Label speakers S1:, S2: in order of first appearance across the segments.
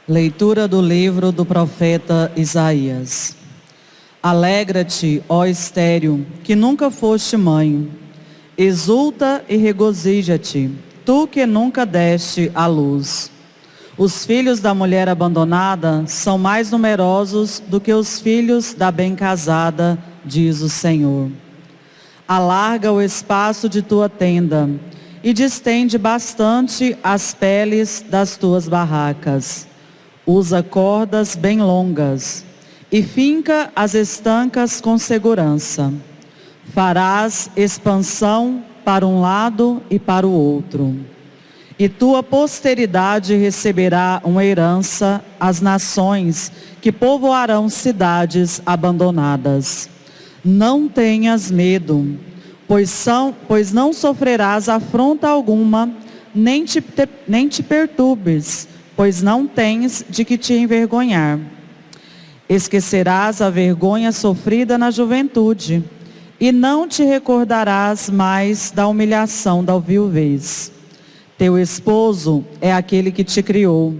S1: Leitura do livro do profeta Isaías. Alegra-te, ó estéril, que nunca foste mãe. Exulta e regozija-te, tu que nunca deste à luz. Os filhos da mulher abandonada são mais numerosos do que os filhos da bem-casada, diz o Senhor. Alarga o espaço de tua tenda e distende bastante as peles das tuas barracas. Usa cordas bem longas e finca as estancas com segurança. Farás expansão para um lado e para o outro. E tua posteridade receberá uma herança, as nações que povoarão cidades abandonadas. Não tenhas medo, pois não sofrerás afronta alguma, nem te perturbes, pois não tens de que te envergonhar. Esquecerás a vergonha sofrida na juventude, e não te recordarás mais da humilhação da viuvez. Teu esposo é aquele que te criou.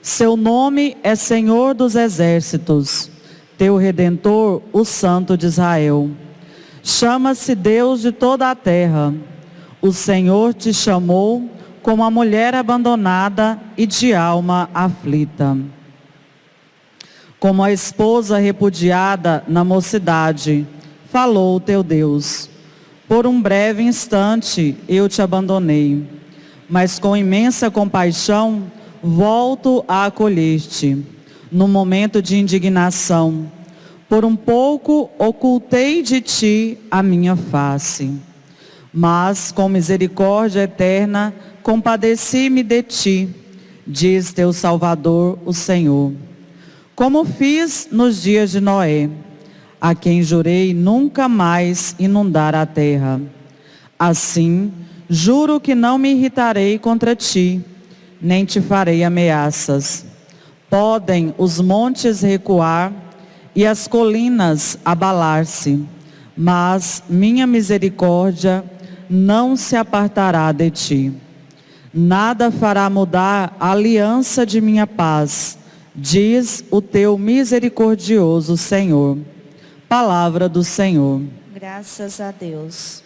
S1: Seu nome é Senhor dos Exércitos. Teu Redentor, o Santo de Israel. Chama-se Deus de toda a terra. O Senhor te chamou como a mulher abandonada e de alma aflita. Como a esposa repudiada na mocidade, falou o teu Deus. Por um breve instante eu te abandonei, mas com imensa compaixão volto a acolher-te. No momento de indignação, por um pouco ocultei de ti a minha face, mas com misericórdia eterna compadeci-me de ti, diz teu Salvador, o Senhor. Como fiz nos dias de Noé, a quem jurei nunca mais inundar a terra. Assim, juro que não me irritarei contra ti, nem te farei ameaças. Podem os montes recuar e as colinas abalar-se, mas minha misericórdia não se apartará de ti. Nada fará mudar a aliança de minha paz, diz o teu misericordioso Senhor. Palavra do Senhor.
S2: Graças a Deus.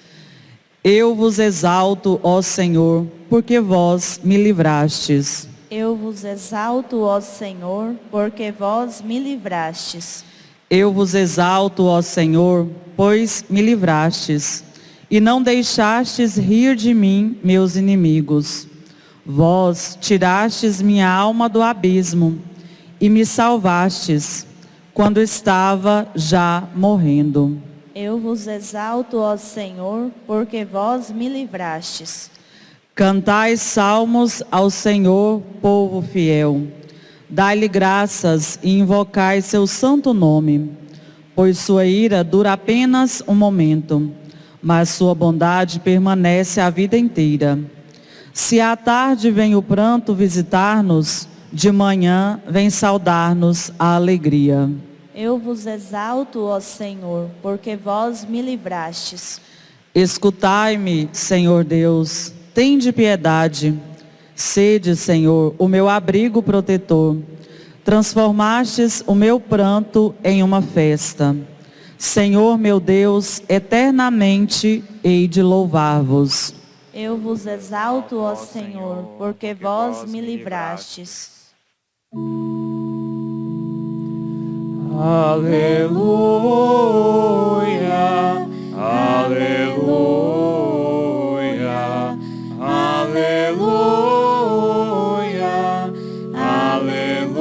S1: Eu vos exalto, ó Senhor, porque vós me livrastes.
S2: Eu vos exalto, ó Senhor, porque vós me livrastes.
S1: Eu vos exalto, ó Senhor, pois me livrastes, e não deixastes rir de mim, meus inimigos. Vós tirastes minha alma do abismo, e me salvastes, quando estava já morrendo.
S2: Eu vos exalto, ó Senhor, porque vós me livrastes.
S1: Cantai salmos ao Senhor, povo fiel. Dai-lhe graças e invocai seu santo nome, pois sua ira dura apenas um momento, mas sua bondade permanece a vida inteira. Se à tarde vem o pranto visitar-nos, de manhã vem saudar-nos a alegria.
S2: Eu vos exalto, ó Senhor, porque vós me livrastes.
S1: Escutai-me, Senhor Deus, tende piedade. Sede, Senhor, o meu abrigo protetor. Transformastes o meu pranto em uma festa. Senhor meu Deus, eternamente hei de louvar-vos.
S2: Eu vos exalto, ó Senhor, porque vós me livrastes.
S3: Aleluia, aleluia, aleluia, aleluia.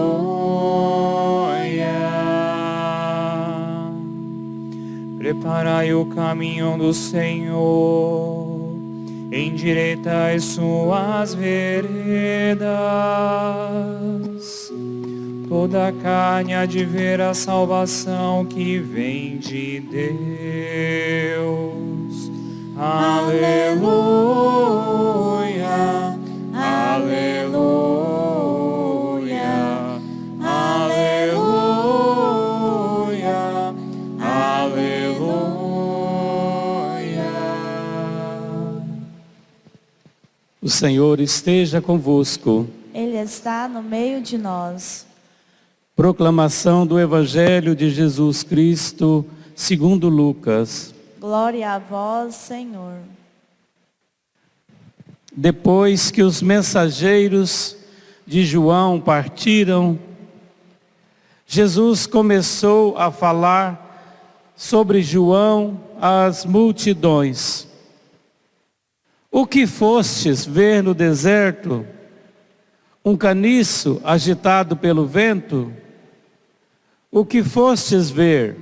S3: Preparai o caminho do Senhor, endireitai suas veredas. Toda a carne há de ver a salvação que vem de Deus. Aleluia, aleluia, aleluia, aleluia.
S4: O Senhor esteja convosco.
S2: Ele está no meio de nós.
S4: Proclamação do Evangelho de Jesus Cristo, segundo Lucas.
S2: Glória a vós, Senhor.
S4: Depois que os mensageiros de João partiram, Jesus começou a falar sobre João às multidões. O que fostes ver no deserto? Um caniço agitado pelo vento? O que fostes ver?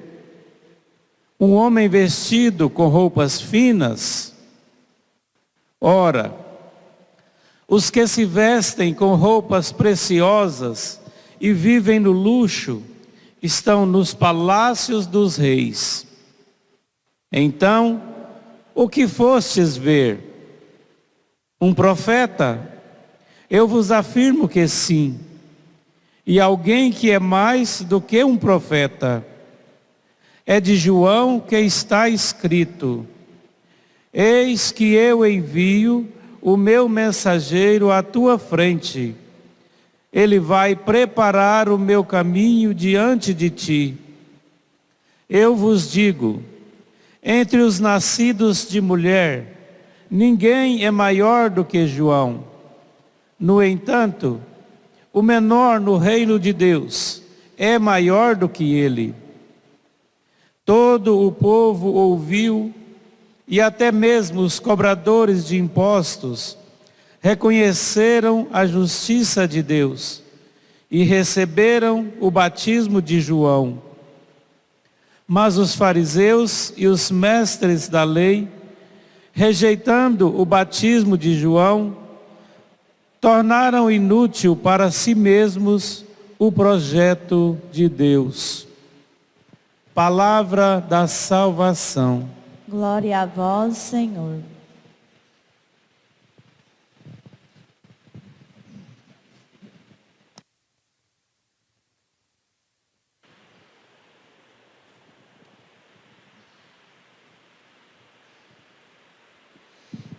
S4: Um homem vestido com roupas finas? Ora, os que se vestem com roupas preciosas e vivem no luxo, estão nos palácios dos reis. Então, o que fostes ver? Um profeta? Eu vos afirmo que sim. E alguém que é mais do que um profeta. É de João que está escrito: eis que eu envio o meu mensageiro à tua frente. Ele vai preparar o meu caminho diante de ti. Eu vos digo, entre os nascidos de mulher, ninguém é maior do que João. No entanto, o menor no reino de Deus é maior do que ele. Todo o povo ouviu, e até mesmo os cobradores de impostos reconheceram a justiça de Deus e receberam o batismo de João. Mas os fariseus e os mestres da lei, rejeitando o batismo de João, tornaram inútil para si mesmos o projeto de Deus. Palavra da salvação.
S2: Glória a vós, Senhor.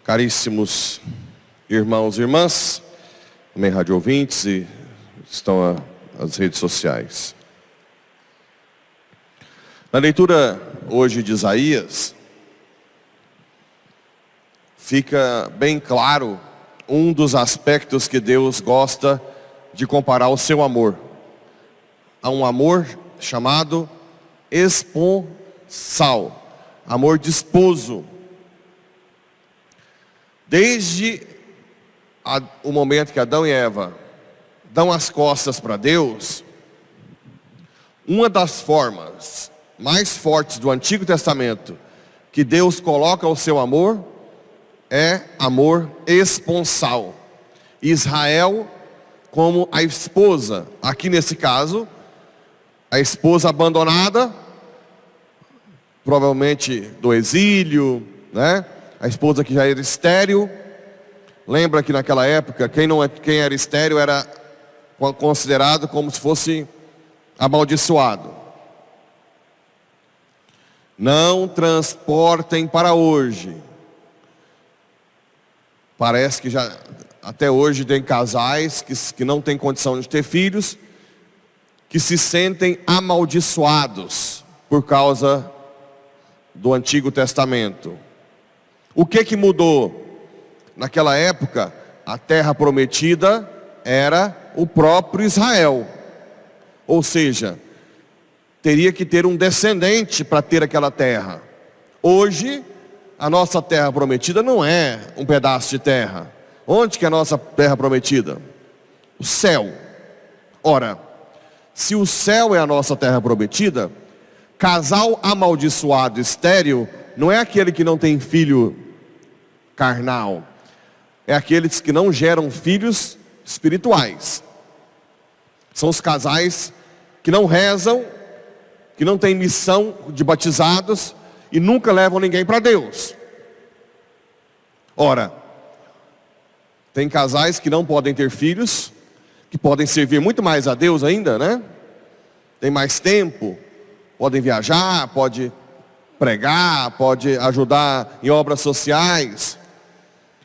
S5: Caríssimos irmãos e irmãs, também rádio ouvintes e estão as redes sociais. Na leitura hoje de Isaías, fica bem claro um dos aspectos que Deus gosta de comparar o seu amor. Há um amor chamado esponsal, amor de esposo. Desde o momento que Adão e Eva dão as costas para Deus, uma das formas mais fortes do Antigo Testamento que Deus coloca o seu amor é amor esponsal. Israel como a esposa, aqui nesse caso, a esposa abandonada, provavelmente do exílio, né? A esposa que já era estéril. Lembra que naquela época, quem era estéril era considerado como se fosse amaldiçoado. Não transportem para hoje. Parece que já até hoje tem casais que não têm condição de ter filhos, que se sentem amaldiçoados por causa do Antigo Testamento. O que mudou? Naquela época, a terra prometida era o próprio Israel. Ou seja, teria que ter um descendente para ter aquela terra. Hoje, a nossa terra prometida não é um pedaço de terra. Onde que é a nossa terra prometida? O céu. Ora, se o céu é a nossa terra prometida, casal amaldiçoado estéril não é aquele que não tem filho carnal. É aqueles que não geram filhos espirituais. São os casais que não rezam, que não têm missão de batizados e nunca levam ninguém para Deus. Ora, tem casais que não podem ter filhos, que podem servir muito mais a Deus ainda, né? Tem mais tempo, podem viajar, pode pregar, pode ajudar em obras sociais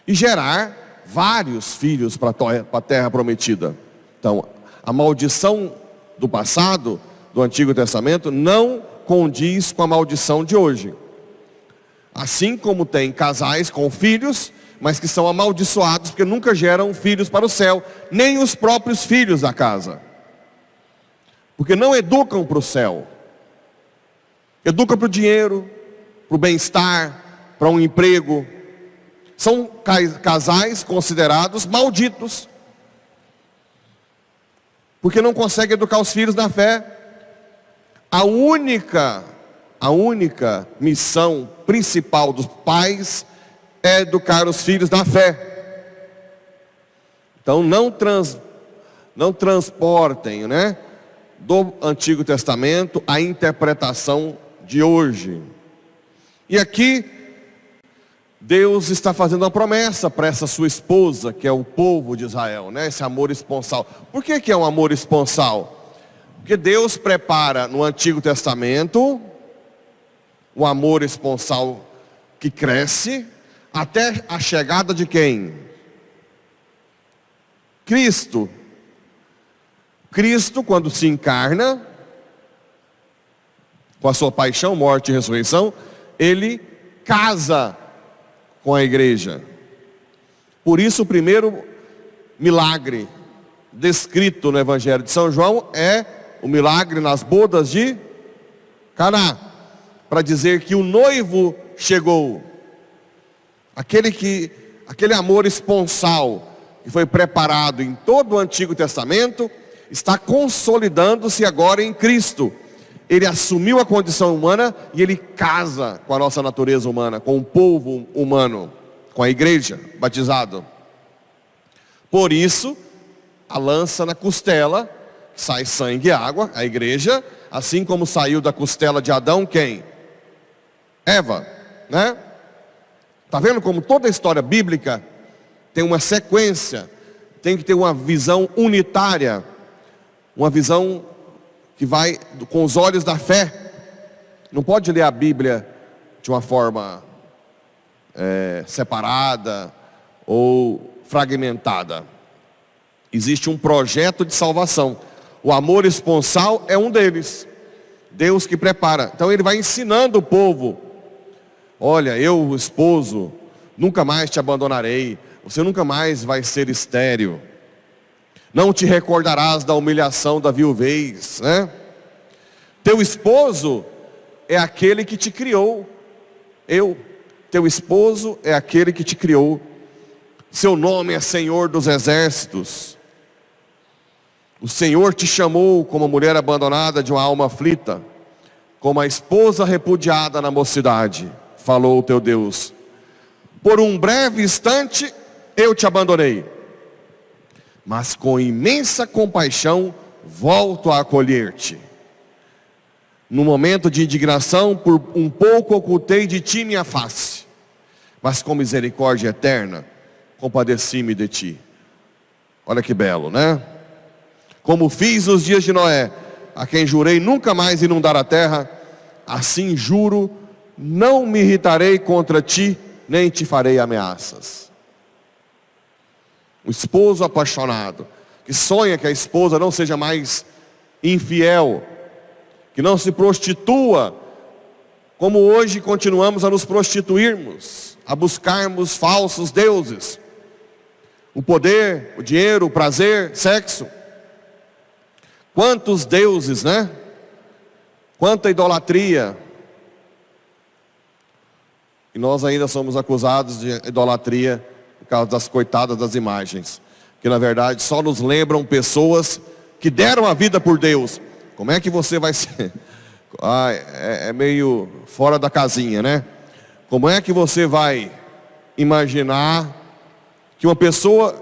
S5: e gerar vários filhos para a terra prometida. Então, a maldição do passado, do Antigo Testamento, não condiz com a maldição de hoje. Assim como tem casais com filhos, mas que são amaldiçoados porque nunca geram filhos para o céu, nem os próprios filhos da casa. Porque não educam para o céu. Educam para o dinheiro, para o bem-estar, para um emprego. São casais considerados malditos, porque não conseguem educar os filhos na fé. A única missão principal dos pais é educar os filhos na fé. Então não transportem, né, do Antigo Testamento a interpretação de hoje. E aqui Deus está fazendo uma promessa para essa sua esposa, que é o povo de Israel, né? Esse amor esponsal. Por que é um amor esponsal? Porque Deus prepara no Antigo Testamento o amor esponsal que cresce até a chegada de quem? Cristo. Cristo, quando se encarna, com a sua paixão, morte e ressurreição, ele casa com a igreja. Por isso o primeiro milagre descrito no Evangelho de São João é o milagre nas bodas de Caná, para dizer que o noivo chegou. Aquele amor esponsal que foi preparado em todo o Antigo Testamento está consolidando-se agora em Cristo. Ele assumiu a condição humana e ele casa com a nossa natureza humana, com o povo humano, com a igreja, batizado. Por isso, a lança na costela, sai sangue e água, a igreja, assim como saiu da costela de Adão, quem? Eva, né? Está vendo como toda a história bíblica tem uma sequência, tem que ter uma visão unitária, uma visão que vai com os olhos da fé. Não pode ler a Bíblia de uma forma separada ou fragmentada. Existe um projeto de salvação. O amor esponsal é um deles. Deus que prepara. Então ele vai ensinando o povo. Olha, eu, esposo, nunca mais te abandonarei. Você nunca mais vai ser estéril. Não te recordarás da humilhação da viuvez, né? Teu esposo é aquele que te criou. Teu esposo é aquele que te criou. Seu nome é Senhor dos Exércitos. O Senhor te chamou como mulher abandonada de uma alma aflita, como a esposa repudiada na mocidade, falou o teu Deus. Por um breve instante eu te abandonei, mas com imensa compaixão volto a acolher-te. No momento de indignação, por um pouco ocultei de ti minha face, mas com misericórdia eterna compadeci-me de ti. Olha que belo, né? Como fiz nos dias de Noé, a quem jurei nunca mais inundar a terra, assim juro, não me irritarei contra ti, nem te farei ameaças. O esposo apaixonado, que sonha que a esposa não seja mais infiel, que não se prostitua, como hoje continuamos a nos prostituirmos, a buscarmos falsos deuses. O poder, o dinheiro, o prazer, sexo. Quantos deuses, né? Quanta idolatria. E nós ainda somos acusados de idolatria por causa das coitadas das imagens, que na verdade só nos lembram pessoas que deram a vida por Deus. Como é que você vai ser? É meio fora da casinha, né? Como é que você vai imaginar que uma pessoa,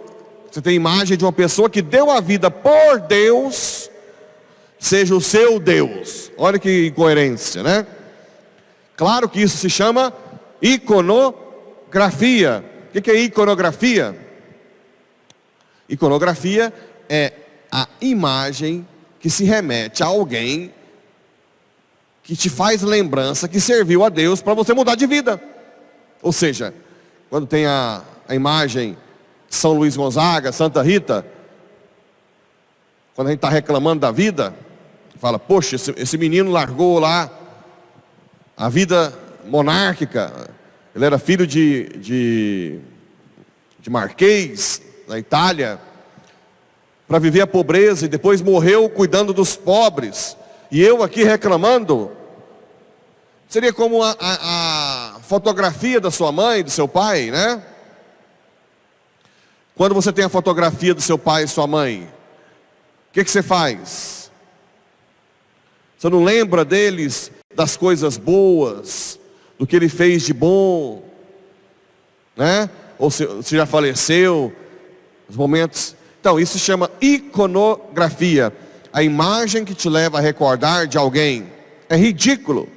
S5: você tem imagem de uma pessoa que deu a vida por Deus, seja o seu Deus? Olha que incoerência, né? Claro que isso se chama iconografia. O que é iconografia? Iconografia é a imagem que se remete a alguém que te faz lembrança que serviu a Deus para você mudar de vida. Ou seja, quando tem a imagem São Luís Gonzaga, Santa Rita, quando a gente está reclamando da vida, fala, poxa, esse menino largou lá a vida monárquica, ele era filho de marquês na Itália, para viver a pobreza, e depois morreu cuidando dos pobres, e eu aqui reclamando. Seria como a fotografia da sua mãe, do seu pai, né? Quando você tem a fotografia do seu pai e sua mãe, o que você faz? Você não lembra deles, das coisas boas, do que ele fez de bom, né? Ou se já faleceu, os momentos. Então, isso se chama iconografia. A imagem que te leva a recordar de alguém. É ridículo.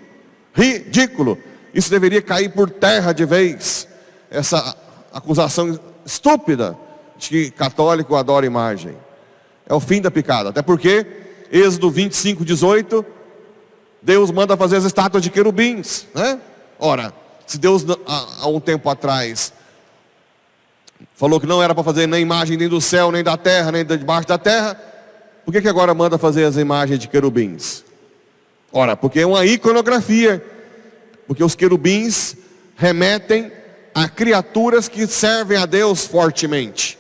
S5: Ridículo. Isso deveria cair por terra de vez. Essa acusação estúpida de que católico adora imagem. É o fim da picada. Até porque, Êxodo 25, 18, Deus manda fazer as estátuas de querubins, né? Ora, se Deus há um tempo atrás falou que não era para fazer nem imagem nem do céu, nem da terra, nem de debaixo da terra, por que agora manda fazer as imagens de querubins? Ora, porque é uma iconografia. Porque os querubins remetem a criaturas que servem a Deus fortemente.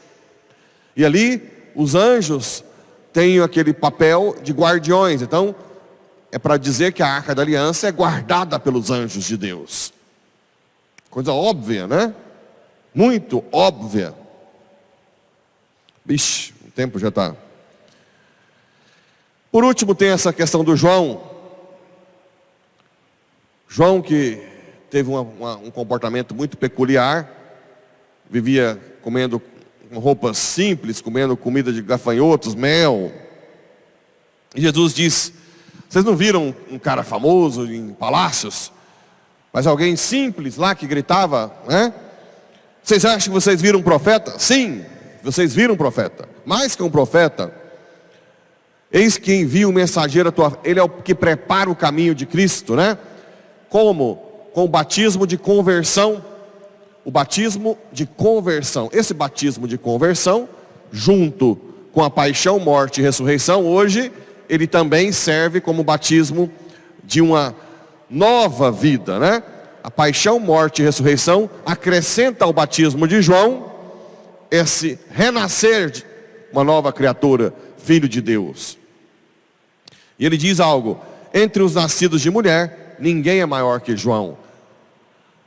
S5: E ali, os anjos têm aquele papel de guardiões. Então, é para dizer que a Arca da Aliança é guardada pelos anjos de Deus. Coisa óbvia, né? Muito óbvia. Vixe, o tempo já está. Por último, tem essa questão do João. João, que teve um comportamento muito peculiar, vivia comendo roupas simples, comendo comida de gafanhotos, mel. E Jesus diz, vocês não viram um cara famoso em palácios, mas alguém simples lá que gritava, né? Vocês acham que vocês viram um profeta? Sim, vocês viram um profeta. Mais que um profeta, eis que envia o mensageiro, ele é o que prepara o caminho de Cristo, né? Como? Com o batismo de conversão. O batismo de conversão. Esse batismo de conversão, junto com a paixão, morte e ressurreição, hoje, ele também serve como batismo de uma nova vida, né? A paixão, morte e ressurreição acrescenta ao batismo de João esse renascer de uma nova criatura, filho de Deus. E ele diz algo, entre os nascidos de mulher, ninguém é maior que João.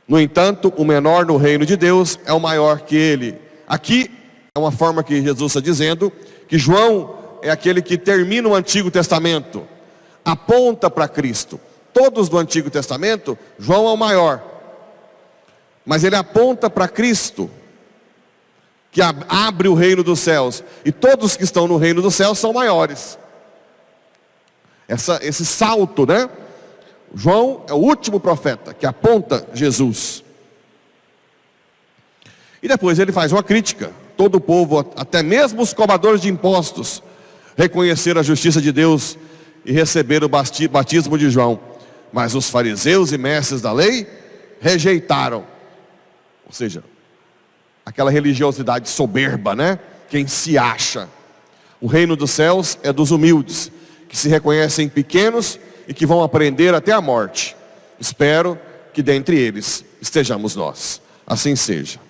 S5: No entanto, o menor no reino de Deus é o maior que ele. Aqui é uma forma que Jesus está dizendo que João é aquele que termina o Antigo Testamento, aponta para Cristo. Todos do Antigo Testamento, João é o maior, mas ele aponta para Cristo, que abre o reino dos céus, e todos que estão no reino dos céus são maiores. Esse salto, né? João é o último profeta que aponta Jesus. E depois ele faz uma crítica. Todo o povo, até mesmo os cobradores de impostos, reconheceram a justiça de Deus e receberam o batismo de João. Mas os fariseus e mestres da lei rejeitaram. Ou seja, aquela religiosidade soberba, né? Quem se acha. O reino dos céus é dos humildes, que se reconhecem pequenos e que vão aprender até a morte. Espero que dentre eles estejamos nós. Assim seja.